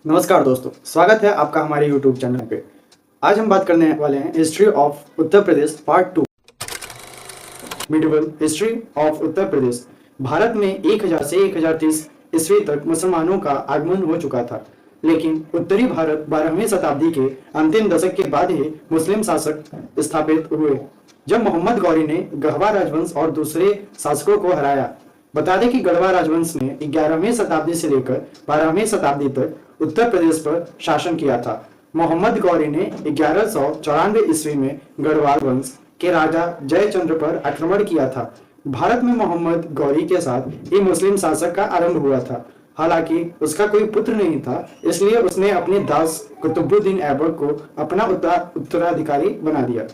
नमस्कार दोस्तों, स्वागत है आपका हमारे YouTube चैनल पे। आज हम बात करने वाले हैं history of Uttar Pradesh part 2। Medieval history of Uttar Pradesh. Bharat में 1000 से 1030 ईस्वी तक मुसलमानों का आगमन हो चुका था, लेकिन उत्तरी भारत 12वीं शताब्दी के अंतिम दशक के बाद ही मुस्लिम शासक स्थापित हुए, जब मोहम्मद गौरी ने गढ़वा राजवंश और दूसरे शासकों को हराया। बता दें कि गढ़वा राजवंश ने 11वीं शताब्दी से लेकर 12वीं शताब्दी तक उत्तर प्रदेश पर शासन किया था। मोहम्मद गौरी ने 1194 ईस्वी में गढ़वाल वंश के राजा जयचंद्र पर आक्रमण किया था। भारत में मोहम्मद गौरी के साथ ही मुस्लिम शासक का आरंभ हुआ था। हालांकि उसका कोई पुत्र नहीं था, इसलिए उसने अपने दास कुतुबुद्दीन ऐबक को अपना उत्तराधिकारी बना दिया,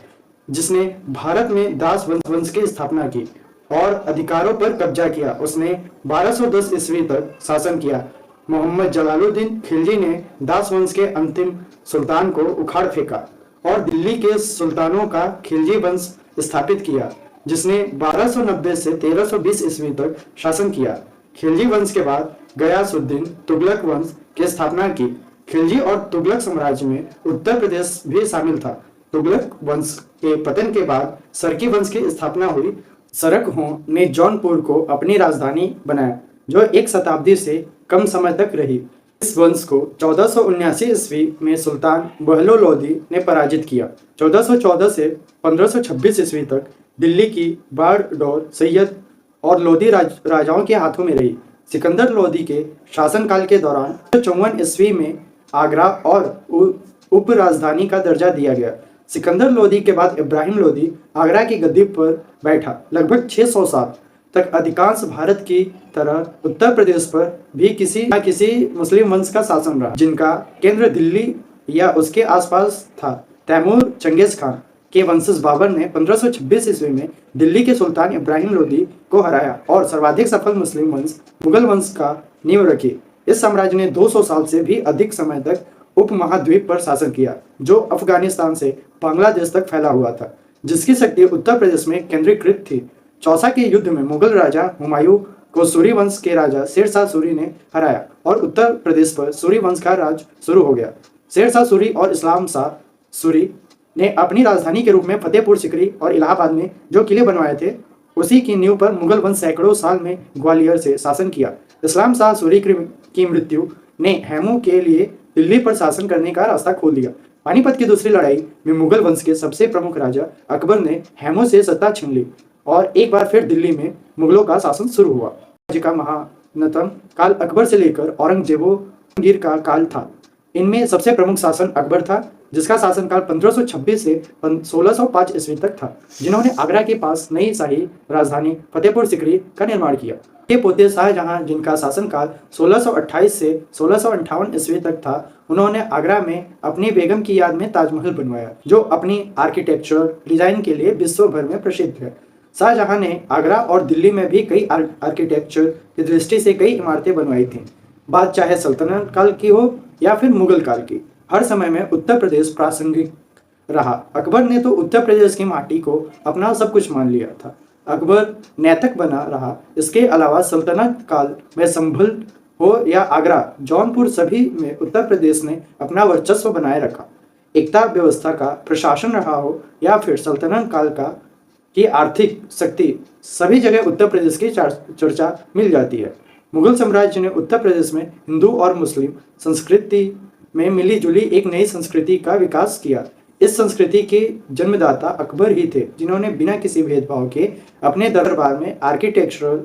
जिसने भारत में दास वंश की स्थापना की और अधिकारों पर कब्जा किया। उसने 1210 ईस्वी तक शासन किया। मोहम्मद जलालुद्दीन खिलजी ने दास वंश के अंतिम सुल्तान को उखाड़ फेंका और दिल्ली के सुल्तानों का खिलजी वंश स्थापित किया, जिसने 1290 से 1320 ईस्वी तक शासन किया। खिलजी वंश के बाद गयासुद्दीन तुगलक वंश की स्थापना की। खिलजी और तुगलक साम्राज्य में उत्तर प्रदेश भी शामिल था। तुगलक वंश के पतन के बाद सरकी वंश की स्थापना हुई। सरकहों ने जौनपुर को अपनी राजधानी बनाया, जो एक शताब्दी से कम समय तक रही। इस वंश को 1479 ईस्वी में सुल्तान बहलो लोदी ने पराजित किया। 1414 से 1526 ईस्वी तक दिल्ली की बागडोर सैयद और लोदी राजाओं के हाथों में रही। सिकंदर लोदी के शासनकाल के दौरान 54 ईस्वी में आगरा और उप राजधानी का दर्जा दिया गया। सिकंदर लोदी के बाद इब्राहिम लोदी आगरा की गद्दी पर बैठा। लगभग 600 साल तक अधिकांश भारत की तरह उत्तर प्रदेश पर भी किसी न किसी मुस्लिम वंश का शासन रहा, जिनका केंद्र दिल्ली या उसके आसपास था। तैमूर चंगेज खान के वंशज बाबर ने 1526 ईस्वी में दिल्ली के सुल्तान इब्राहिम लोदी को हराया और सर्वाधिक सफल मुस्लिम वंश मुगल वंश का नींव रखी। इस साम्राज्य ने 200 साल से भी अधिक समय तक उपमहाद्वीप पर शासन किया, जो अफगानिस्तान से बांग्लादेश तक फैला हुआ था, जिसकी शक्ति उत्तर प्रदेश में केंद्रीकृत थी। चौसा के युद्ध में मुगल राजा हुमायूं को सूरी वंश के राजा शेर शाह सूरी ने हराया और उत्तर प्रदेश पर सूरी वंश का राज शुरू हो गया। शेर शाह सूरी और इस्लाम शाह सूरी ने अपनी राजधानी के रूप में फतेहपुर सिकरी और इलाहाबाद में जो किले बनवाए थे, उसी की नींव पर मुगल वंश सैकड़ों साल में ग्वालियर से शासन किया। इस्लाम शाह सूरी की मृत्यु ने हेमू के लिए दिल्ली पर शासन करने का रास्ता खोल दिया। पानीपत की दूसरी लड़ाई में मुगल वंश के सबसे प्रमुख राजा अकबर ने हेमू से सत्ता छीन ली और एक बार फिर दिल्ली में मुगलों का शासन शुरू हुआ। राज्य का महानतम काल अकबर से लेकर औरंगजेब का काल था। इनमें सबसे प्रमुख शासन अकबर था, जिसका शासनकाल 1526 से 1605 ईस्वी तक था, जिन्होंने आगरा के पास नई शाही राजधानी फतेहपुर सिकरी का निर्माण किया। के पोते शाहजहां, जिनका शासनकाल 1628 से 1658 ईस्वी तक था, उन्होंने आगरा में अपनी बेगम की याद में ताजमहल बनवाया, जो अपनी आर्किटेक्चर डिजाइन के लिए विश्व भर में प्रसिद्ध है। शाहजहां ने आगरा और दिल्ली में भी कई आर्किटेक्चर की दृष्टि से कई इमारतें बनवाई थीं। बात चाहे सल्तनत काल की हो या फिर मुगल काल की, हर समय में उत्तर प्रदेश प्रासंगिक रहा। अकबर ने तो उत्तर प्रदेश की माटी को अपना सब कुछ मान लिया था। अकबर नैतिक बना रहा। इसके अलावा सल्तनत काल में संभल हो या आगरा, जौनपुर, सभी में उत्तर प्रदेश ने अपना वर्चस्व बनाए रखा। एकता व्यवस्था का प्रशासन रहा हो या फिर सल्तनत काल की आर्थिक शक्ति, सभी जगह उत्तर प्रदेश की चर्चा मिल जाती है। मुगल साम्राज्य ने उत्तर प्रदेश में हिंदू और मुस्लिम संस्कृति में मिली जुली एक नई संस्कृति का विकास किया। इस संस्कृति के जन्मदाता अकबर ही थे, जिन्होंने बिना किसी भेदभाव के अपने दरबार में आर्किटेक्चरल,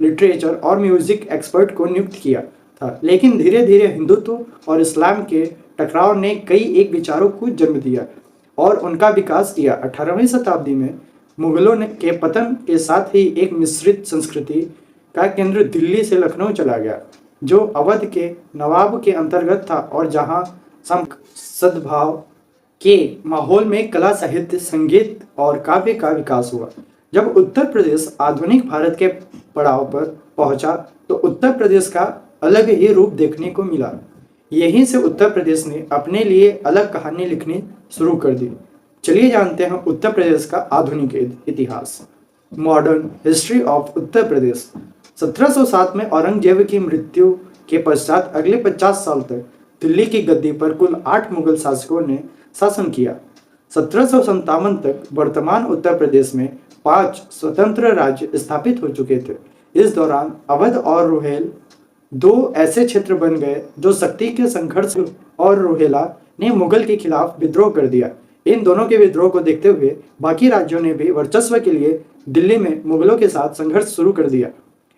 लिटरेचर और म्यूजिक एक्सपर्ट को नियुक्त किया था। लेकिन धीरे धीरे हिंदुत्व और इस्लाम के टकराव ने कई एक विचारों को जन्म दिया और उनका विकास किया। 18वीं शताब्दी में मुगलों के पतन के साथ ही एक मिश्रित संस्कृति का केंद्र दिल्ली से लखनऊ चला गया, जो अवध के नवाब के अंतर्गत था और जहां सद्भाव के माहौल में कला, साहित्य, संगीत और काव्य का विकास हुआ। जब उत्तर प्रदेश आधुनिक भारत के पड़ाव पर पहुंचा, तो उत्तर प्रदेश का अलग ही रूप देखने को मिला। यहीं से उत्तर प्रदेश ने अपने लिए अलग कहानी लिखनी शुरू कर दी। चलिए जानते हैं उत्तर प्रदेश का आधुनिक इतिहास। मॉडर्न हिस्ट्री ऑफ उत्तर प्रदेश। 1707 में औरंगजेब की मृत्यु के पश्चात अगले 50 साल तक दिल्ली की गद्दी पर कुल 8 मुगल शासकों ने शासन किया। 1757 तक वर्तमान उत्तर प्रदेश में 5 स्वतंत्र राज्य स्थापित हो चुके थे। इस दौरान अवध और रुहेल दो ऐसे क्षेत्र बन गए जो शक्ति के संघर्ष, और रुहेला ने मुगल के खिलाफ विद्रोह कर दिया। इन दोनों के विद्रोह को देखते हुए बाकी राज्यों ने भी वर्चस्व के लिए दिल्ली में मुगलों के साथ संघर्ष शुरू कर दिया।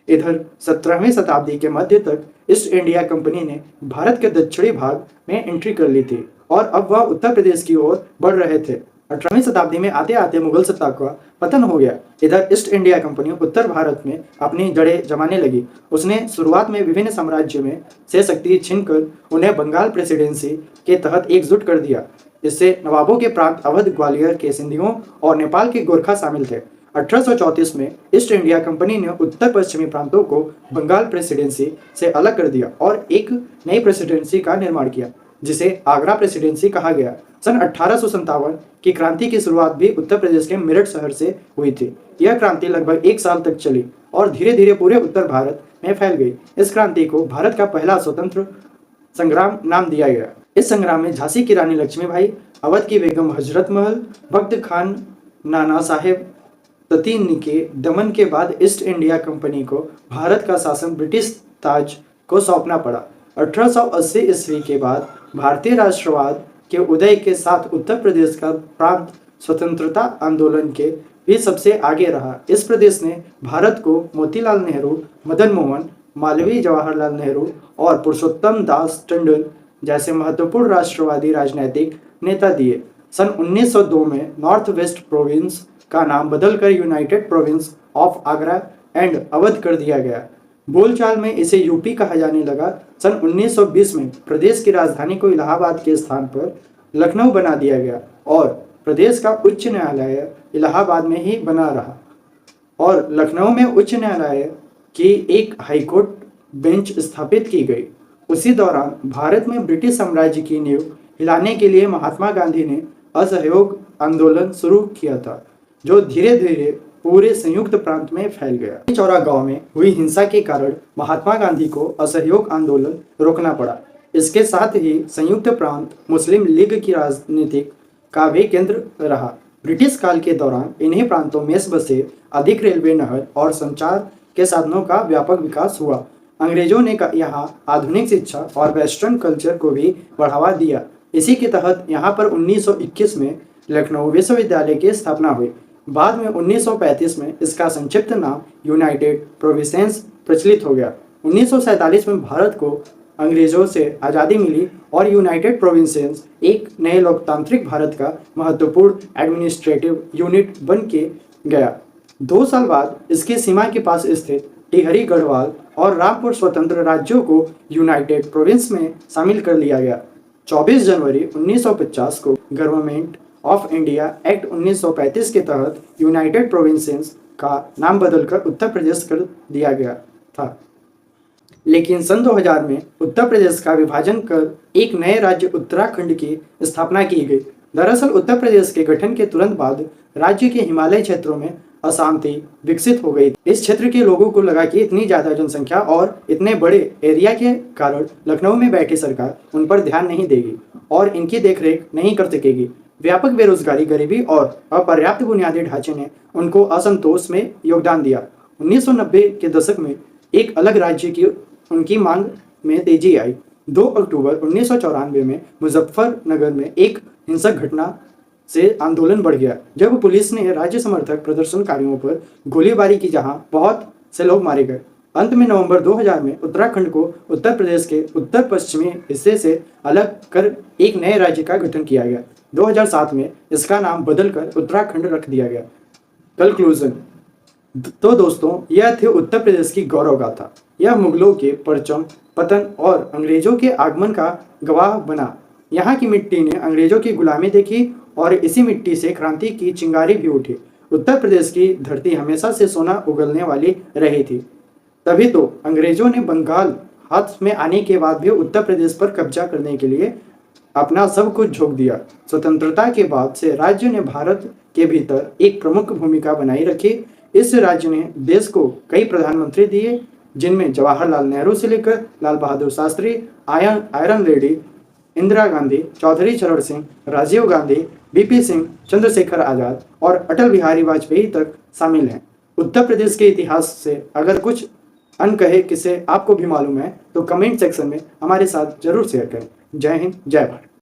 इधर 17वीं शताब्दी के मध्य तक ईस्ट इंडिया कंपनी ने भारत के दक्षिणी भाग में एंट्री कर ली थी और अब वह उत्तर प्रदेश की ओर बढ़ रहे थे। 18वीं शताब्दी में आते आते मुगल सत्ता का पतन हो गया। इधर ईस्ट इंडिया कंपनी उत्तर भारत में अपनी जड़ें जमाने लगी। उसने शुरुआत में विभिन्न साम्राज्यों में से शक्ति छीनकर उन्हें बंगाल प्रेसिडेंसी के तहत एकजुट कर दिया। इससे नवाबों के प्रांत अवध, ग्वालियर के सिंधियों और नेपाल के गोरखा शामिल थे। 1834 में ईस्ट इंडिया कंपनी ने उत्तर पश्चिमी प्रांतों को बंगाल प्रेसिडेंसी से अलग कर दिया और एक नई प्रेसिडेंसी का निर्माण किया, जिसे आगरा प्रेसिडेंसी कहा गया। सन 1857 की क्रांति की शुरुआत भी उत्तर प्रदेश के मेरठ शहर से हुई थी। यह क्रांति लगभग 1 साल तक चली और धीरे धीरे पूरे उत्तर भारत में फैल गई। इस क्रांति को भारत का पहला स्वतंत्र संग्राम नाम दिया गया। इस संग्राम में झांसी की रानी लक्ष्मीबाई, अवध की बेगम हजरत महल, बख्त खान, नाना साहेब ततीन के दमन के बाद ईस्ट इंडिया कंपनी को भारत का शासन ब्रिटिश ताज को सौंपना पड़ा। 1880 ईस्वी के बाद भारतीय राष्ट्रवाद के उदय के साथ उत्तर प्रदेश का प्रांत स्वतंत्रता आंदोलन के भी सबसे आगे रहा। इस प्रदेश ने भारत को मोतीलाल नेहरू, मदन मोहन मालवीय, जवाहरलाल नेहरू और पुरुषोत्तम दास टंडन जैसे महत्वपूर्ण राष्ट्रवादी राजनीतिक नेता दिए। सन 1902 में नॉर्थ वेस्ट प्रोविंस का नाम बदलकर United province of Agra and Awadh कर दिया गया। बोलचाल में इसे यूपी कहा जाने लगा। सन 1920 में प्रदेश की राजधानी को इलाहाबाद के स्थान पर लखनऊ बना दिया गया और प्रदेश का उच्च न्यायालय इलाहाबाद में ही बना रहा और लखनऊ में उच्च न्यायालय की एक हाईकोर्ट बेंच स्थापित की गई। उसी दौरान भारत में ब्रिटिश साम्राज्य की नींव हिलाने के लिए महात्मा गांधी ने असहयोग आंदोलन शुरू किया था, जो धीरे धीरे पूरे संयुक्त प्रांत में फैल गया। चौरा गांव में हुई हिंसा के कारण महात्मा गांधी को असहयोग आंदोलन रोकना पड़ा। इसके साथ ही संयुक्त प्रांत मुस्लिम लीग की राजनीतिक का भी केंद्र रहा। ब्रिटिश काल के दौरान इन्हीं प्रांतों में बसे अधिक रेलवे, नहर और संचार के साधनों का व्यापक विकास हुआ। अंग्रेजों ने यहाँ आधुनिक शिक्षा और वेस्टर्न कल्चर को भी बढ़ावा दिया। इसी के तहत यहाँ पर 1921 में लखनऊ विश्वविद्यालय की स्थापना हुई। बाद में 1935 में इसका संक्षिप्त नाम यूनाइटेड प्रोविंसेस प्रचलित हो गया। 1947 में भारत को अंग्रेजों से आज़ादी मिली और यूनाइटेड प्रोविंसेस एक नए लोकतांत्रिक भारत का महत्वपूर्ण एडमिनिस्ट्रेटिव यूनिट बन के गया। 2 साल बाद इसकी सीमा के पास स्थित टिहरी, गढ़वाल और रामपुर स्वतंत्र राज्यों को यूनाइटेड प्रोविंस में शामिल कर लिया गया। 24 जनवरी 1950 को गवर्नमेंट ऑफ इंडिया एक्ट 1935 के तहत यूनाइटेड प्रोविंसेस का नाम बदलकर उत्तर प्रदेश कर दिया गया था। लेकिन सन 2000 में उत्तर प्रदेश का विभाजन कर एक नए राज्य उत्तराखंड की स्थापना की गई। दरअसल उत्तर प्रदेश के गठन के तुरंत बाद राज्य के हिमालय क्षेत्रों में अशांति विकसित हो गई। इस क्षेत्र के लोगों को लगा कि इतनी ज्यादा जनसंख्या और इतने बड़े एरिया के कारण लखनऊ में बैठी सरकार उन पर ध्यान नहीं देगी और इनकी देखरेख नहीं कर सकेगी। व्यापक बेरोजगारी, गरीबी और अपर्याप्त बुनियादी ढांचे ने उनको असंतोष में योगदान दिया। 1990 के दशक में एक अलग राज्य की उनकी मांग में तेजी आई। 2 अक्टूबर 1994 में मुजफ्फरनगर में एक हिंसक घटना से आंदोलन बढ़ गया, जब पुलिस ने राज्य समर्थक प्रदर्शनकारियों पर गोलीबारी की, जहां बहुत से लोग मारे गए। अंत में नवंबर 2000 में उत्तराखंड को उत्तर प्रदेश के उत्तर पश्चिमी हिस्से से अलग कर एक नए राज्य का गठन किया गया। 2007 में इसका नाम बदलकर उत्तराखंड रख दिया गया। कंक्लूजन। तो दोस्तों, यह थी उत्तर प्रदेश की गौरव गाथा। यह मुगलों के परचम पतन और अंग्रेजों के आगमन का गवाह बना। यहाँ की मिट्टी ने अंग्रेजों की गुलामी देखी और इसी मिट्टी से क्रांति की चिंगारी भी उठी। उत्तर प्रदेश की धरती हमेशा से सोना उगलने वाली रही थी। तभी तो अंग्रेजों ने बंगाल हाथ में आने के बाद भी उत्तर प्रदेश पर कब्जा करने के लिए अपना सब कुछ झोंक दिया। स्वतंत्रता के बाद से राज्य ने भारत के भीतर एक प्रमुख भूमिका बनाई रखी। इस राज्य ने देश को कई प्रधानमंत्री दिए, जिनमें जवाहरलाल नेहरू से लेकर लाल बहादुर शास्त्री, आयरन लेडी इंदिरा गांधी, चौधरी चरण सिंह, राजीव गांधी, बीपी सिंह, चंद्रशेखर आजाद और अटल बिहारी वाजपेयी तक शामिल हैं। उत्तर प्रदेश के इतिहास से अगर कुछ अनकहे किस्से आपको भी मालूम है तो कमेंट सेक्शन में हमारे साथ जरूर शेयर करें। जय हिंद, जय भारत।